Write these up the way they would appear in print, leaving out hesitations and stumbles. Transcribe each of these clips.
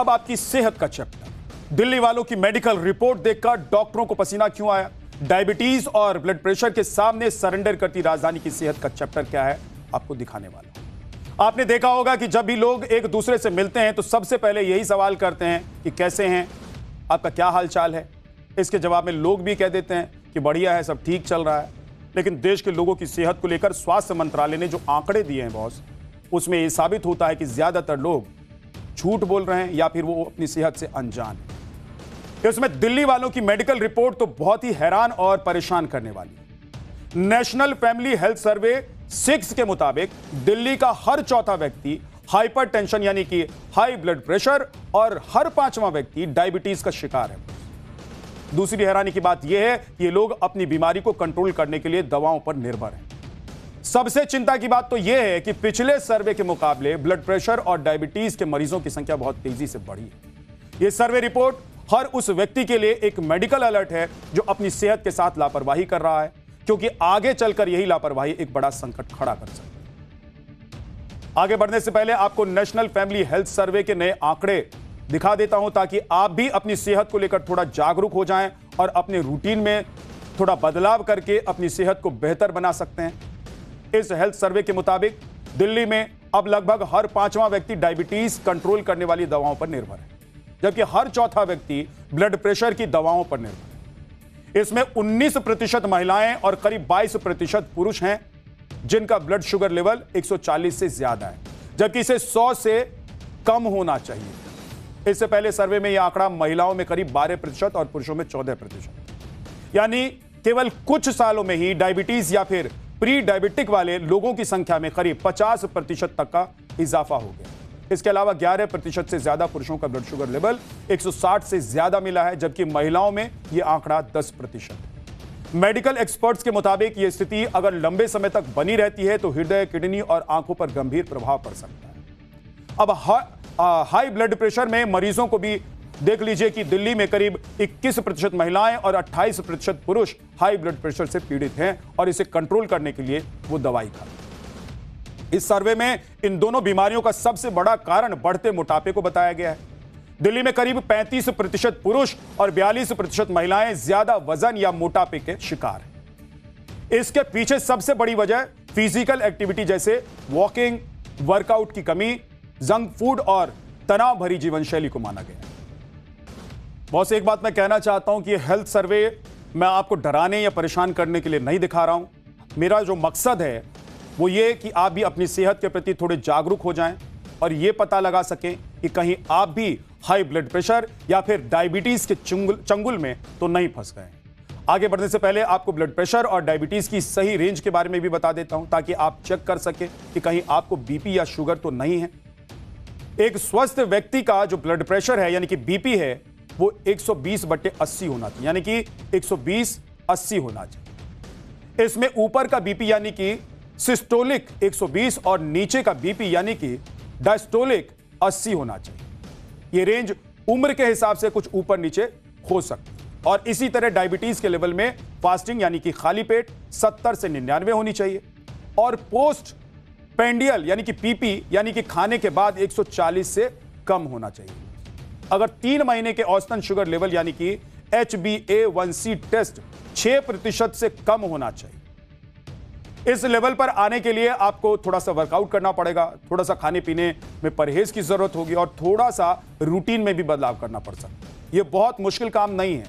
अब आपकी सेहत का चैप्टर। दिल्ली वालों की मेडिकल रिपोर्ट देखकर डॉक्टरों को पसीना क्यों आया, डायबिटीज और ब्लड प्रेशर के सामने सरेंडर करती राजधानी की सेहत का चैप्टर क्या है, आपको दिखाने वाला। आपने देखा होगा कि जब भी लोग एक दूसरे से मिलते हैं तो सबसे पहले यही सवाल करते हैं कि कैसे हैं, आपका क्या हाल चाल है। इसके जवाब में लोग भी कह देते हैं कि बढ़िया है, सब ठीक चल रहा है। लेकिन देश के लोगों की सेहत को लेकर स्वास्थ्य मंत्रालय ने जो आंकड़े दिए हैं बॉस, उसमें यह साबित होता है कि ज्यादातर लोग झूठ बोल रहे हैं या फिर वो अपनी सेहत से अनजान है। इसमें दिल्ली वालों की मेडिकल रिपोर्ट तो बहुत ही हैरान और परेशान करने वाली है। नेशनल फैमिली हेल्थ सर्वे 6 के मुताबिक दिल्ली का हर चौथा व्यक्ति हाइपरटेंशन यानी कि हाई ब्लड प्रेशर और हर 5वां व्यक्ति डायबिटीज का शिकार है। दूसरी हैरानी की बात यह है कि ये लोग अपनी बीमारी को कंट्रोल करने के लिए दवाओं पर निर्भर हैं। सबसे चिंता की बात तो यह है कि पिछले सर्वे के मुकाबले ब्लड प्रेशर और डायबिटीज के मरीजों की संख्या बहुत तेजी से बढ़ी है। यह सर्वे रिपोर्ट हर उस व्यक्ति के लिए एक मेडिकल अलर्ट है जो अपनी सेहत के साथ लापरवाही कर रहा है, क्योंकि आगे चलकर यही लापरवाही एक बड़ा संकट खड़ा कर सकती है। आगे बढ़ने से पहले आपको नेशनल फैमिली हेल्थ सर्वे के नए आंकड़े दिखा देता हूं ताकि आप भी अपनी सेहत को लेकर थोड़ा जागरूक हो जाएं और अपने रूटीन में थोड़ा बदलाव करके अपनी सेहत को बेहतर बना सकते हैं। इस हेल्थ सर्वे के मुताबिक दिल्ली में अब लगभग हर 5वां व्यक्ति डायबिटीज कंट्रोल करने वाली दवाओं पर निर्भर है, जबकि हर चौथा व्यक्ति ब्लड प्रेशर की दवाओं पर निर्भर है। इसमें 19% महिलाएं और करीब 22% पुरुष हैं जिनका ब्लड शुगर लेवल 140 से ज्यादा है, जबकि इसे 100 से कम होना चाहिए। इससे पहले सर्वे में यह आंकड़ा महिलाओं में करीब 12% और पुरुषों में 14%, यानी केवल कुछ सालों में ही डायबिटीज या फिर प्री डायबिटिक वाले लोगों की संख्या में करीब 50% तक का इजाफा हो गया। इसके अलावा 11% से ज्यादा पुरुषों का ब्लड शुगर लेवल 160 से ज्यादा मिला है, जबकि महिलाओं में यह आंकड़ा 10% है। मेडिकल एक्सपर्ट्स के मुताबिक यह स्थिति अगर लंबे समय तक बनी रहती है तो हृदय, किडनी और आंखों पर गंभीर प्रभाव पड़ सकता है। अब हाई ब्लड प्रेशर में मरीजों को भी देख लीजिए कि दिल्ली में करीब 21% महिलाएं और 28% पुरुष हाई ब्लड प्रेशर से पीड़ित हैं और इसे कंट्रोल करने के लिए वो दवाई खाते हैं। इस सर्वे में इन दोनों बीमारियों का सबसे बड़ा कारण बढ़ते मोटापे को बताया गया है। दिल्ली में करीब 35% पुरुष और 42% महिलाएं ज्यादा वजन या मोटापे के शिकार हैं। इसके पीछे सबसे बड़ी वजह फिजिकल एक्टिविटी जैसे वॉकिंग, वर्कआउट की कमी, जंक फूड और तनाव भरी जीवन शैली को माना गया है। बॉस, एक बात मैं कहना चाहता हूं कि यह हेल्थ सर्वे मैं आपको डराने या परेशान करने के लिए नहीं दिखा रहा हूं। मेरा जो मकसद है वो ये कि आप भी अपनी सेहत के प्रति थोड़े जागरूक हो जाएं और ये पता लगा सकें कि कहीं आप भी हाई ब्लड प्रेशर या फिर डायबिटीज के चंगुल में तो नहीं फंस गए। आगे बढ़ने से पहले आपको ब्लड प्रेशर और डायबिटीज की सही रेंज के बारे में भी बता देता हूं ताकि आप चेक कर सकें कि कहीं आपको बीपी या शुगर तो नहीं है। एक स्वस्थ व्यक्ति का जो ब्लड प्रेशर है यानी कि बीपी है वो 120/80 होना चाहिए, यानी कि 120/80 होना चाहिए। इसमें ऊपर का बीपी यानी कि सिस्टोलिक 120 और नीचे का बीपी यानी कि डायस्टोलिक 80 होना चाहिए। यह रेंज उम्र के हिसाब से कुछ ऊपर नीचे हो सकती है। और इसी तरह डायबिटीज के लेवल में फास्टिंग यानी कि खाली पेट 70 से 99 होनी चाहिए और पोस्ट पेंडियल यानी कि पीपी यानी कि खाने के बाद 140 से कम होना चाहिए। अगर 3 महीने के औसतन शुगर लेवल यानी कि HbA1c टेस्ट 6% से कम होना चाहिए। इस लेवल पर आने के लिए आपको थोड़ा सा वर्कआउट करना पड़ेगा, थोड़ा सा खाने पीने में परहेज की जरूरत होगी और थोड़ा सा रूटीन में भी बदलाव करना पड़ सकता है। यह बहुत मुश्किल काम नहीं है,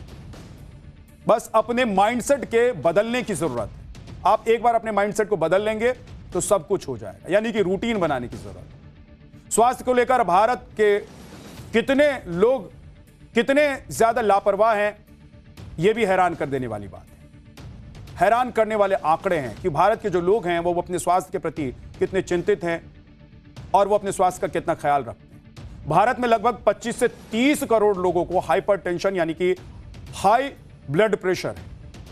बस अपने माइंडसेट के बदलने की जरूरत है। आप एक बार अपने माइंडसेट को बदल लेंगे तो सब कुछ हो जाएगा, यानी कि रूटीन बनाने की जरूरत है। स्वास्थ्य को लेकर भारत के कितने लोग कितने ज्यादा लापरवाह हैं, यह भी हैरान कर देने वाली बात है। हैरान करने वाले आंकड़े हैं कि भारत के जो लोग हैं वो अपने स्वास्थ्य के प्रति कितने चिंतित हैं और वो अपने स्वास्थ्य का कितना ख्याल रखते हैं। भारत में लगभग 25 से 30 करोड़ लोगों को हाइपरटेंशन यानी कि हाई ब्लड प्रेशर है,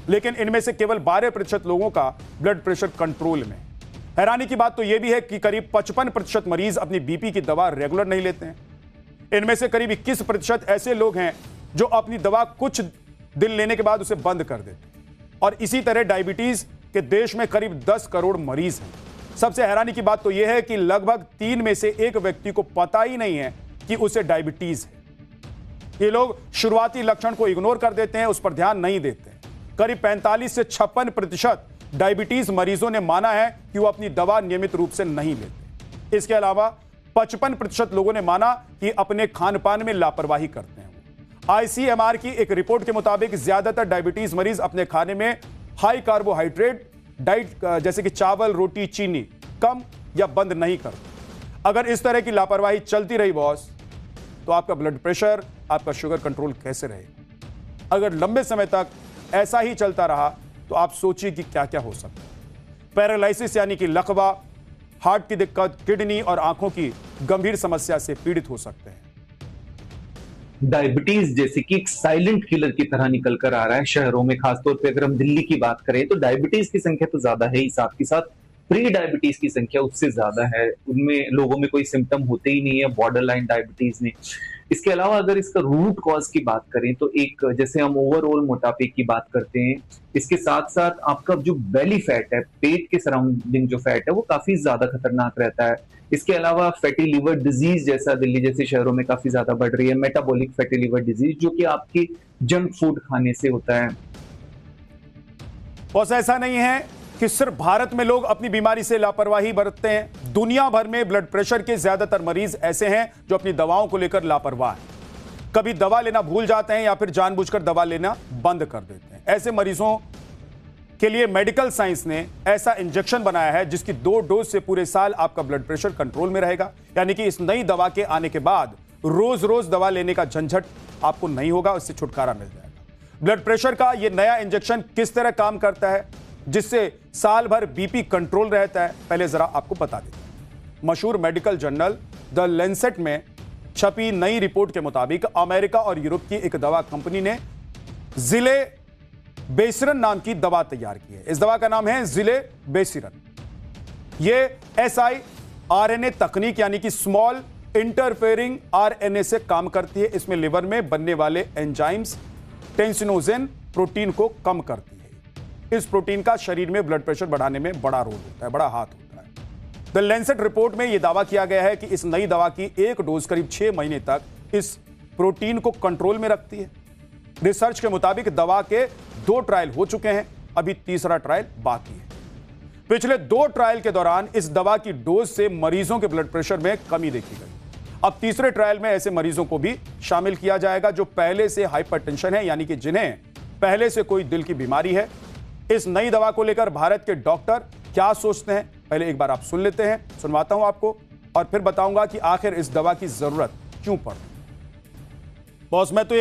लेकिन इनमें से केवल 12% लोगों का ब्लड प्रेशर कंट्रोल में। हैरानी की बात तो यह भी है कि करीब 55% मरीज अपनी बीपी की दवा रेगुलर नहीं लेते हैं। इनमें से करीब 21% ऐसे लोग हैं जो अपनी दवा कुछ दिन लेने के बाद उसे बंद कर देते हैं। और इसी तरह डायबिटीज के देश में करीब 10 करोड़ मरीज हैं। सबसे हैरानी की बात तो यह है कि लगभग 3 में से 1 व्यक्ति को पता ही नहीं है कि उसे डायबिटीज है। ये लोग शुरुआती लक्षण को इग्नोर कर देते हैं, उस पर ध्यान नहीं देते हैं। करीब 45 से 56% डायबिटीज मरीजों ने माना है कि वो अपनी दवा नियमित रूप से नहीं लेते। इसके अलावा 55% लोगों ने माना कि अपने खान पान में लापरवाही करते हैं। आईसीएमआर की एक रिपोर्ट के मुताबिक ज्यादातर डायबिटीज मरीज अपने खाने में हाई कार्बोहाइड्रेट डाइट जैसे कि चावल, रोटी, चीनी कम या बंद नहीं करते। अगर इस तरह की लापरवाही चलती रही बॉस, तो आपका ब्लड प्रेशर, आपका शुगर कंट्रोल कैसे रहेगा? अगर लंबे समय तक ऐसा ही चलता रहा तो आप सोचिए कि क्या क्या हो सकता है। पैरालिसिस यानी कि लकवा, हार्ट की दिक्कत, किडनी और आंखों की गंभीर समस्या से पीड़ित हो सकते हैं। डायबिटीज जैसे कि एक साइलेंट किलर की तरह निकल कर आ रहा है शहरों में। खासतौर पे अगर हम दिल्ली की बात करें तो डायबिटीज की संख्या तो ज्यादा है ही, साथ ही साथ प्री डायबिटीज की संख्या उससे ज्यादा है। उनमें लोगों में कोई सिम्टम होते ही नहीं है बॉर्डर लाइन डायबिटीज में। इसके अलावा अगर इसका रूट कॉज की बात करें तो एक जैसे हम ओवरऑल मोटापे की बात करते हैं, इसके साथ साथ आपका जो बेली फैट है, पेट के सराउंडिंग जो फैट है, वो काफी ज्यादा खतरनाक रहता है। इसके अलावा फैटी लिवर डिजीज जैसा दिल्ली जैसे शहरों में काफी ज्यादा बढ़ रही है, मेटाबॉलिक फैटी लिवर डिजीज, जो कि आपकी जंक फूड खाने से होता है। बस ऐसा नहीं है कि सिर्फ भारत में लोग अपनी बीमारी से लापरवाही बरतते हैं। दुनिया भर में ब्लड प्रेशर के ज्यादातर मरीज ऐसे हैं जो अपनी दवाओं को लेकर लापरवाह हैं। कभी दवा लेना भूल जाते हैं या फिर जानबूझकर दवा लेना बंद कर देते हैं। ऐसे मरीजों के लिए मेडिकल साइंस ने ऐसा इंजेक्शन बनाया है जिसकी 2 डोज से पूरे साल आपका ब्लड प्रेशर कंट्रोल में रहेगा। यानी कि इस नई दवा के आने के बाद रोज रोज दवा लेने का झंझट आपको नहीं होगा, उससे छुटकारा मिल जाएगा। ब्लड प्रेशर का यह नया इंजेक्शन किस तरह काम करता है जिससे साल भर बीपी कंट्रोल रहता है, पहले जरा आपको बता देता हूं। मशहूर मेडिकल जर्नल द लेंसेट में छपी नई रिपोर्ट के मुताबिक अमेरिका और यूरोप की एक दवा कंपनी ने जिले बेसिरन नाम की दवा तैयार की है। इस दवा का नाम है जिले बेसिरन। यह siRNA तकनीक यानी कि स्मॉल इंटरफेयरिंग आरएनए से काम करती है। इसमें लिवर में बनने वाले एंजाइम्स टेंसिनोजेन प्रोटीन को कम करती है। इस प्रोटीन का शरीर में ब्लड प्रेशर बढ़ाने में बड़ा रोल होता है, बड़ा हाथ होता है। द लेंसेट रिपोर्ट में यह दावा किया गया है कि इस नई दवा की 1 डोज करीब 6 महीने तक इस प्रोटीन को कंट्रोल में रखती है। रिसर्च के मुताबिक दवा के 2 ट्रायल हो चुके हैं, अभी तीसरा ट्रायल बाकी है। पिछले 2 ट्रायल के दौरान इस दवा की डोज से मरीजों के ब्लड प्रेशर में कमी देखी गई। अब तीसरे ट्रायल में ऐसे मरीजों को भी शामिल किया जाएगा जो पहले से हाइपरटेंशन है, यानी कि जिन्हें पहले से कोई दिल की बीमारी है। इस नई दवा को लेकर भारत के डॉक्टर क्या सोचते हैं, पहले एक बार आप सुन लेते हैं। सुनवाता हूं आपको और फिर बताऊंगा कि आखिर इस दवा की जरूरत क्यों पड़। बॉस, मैं तो एक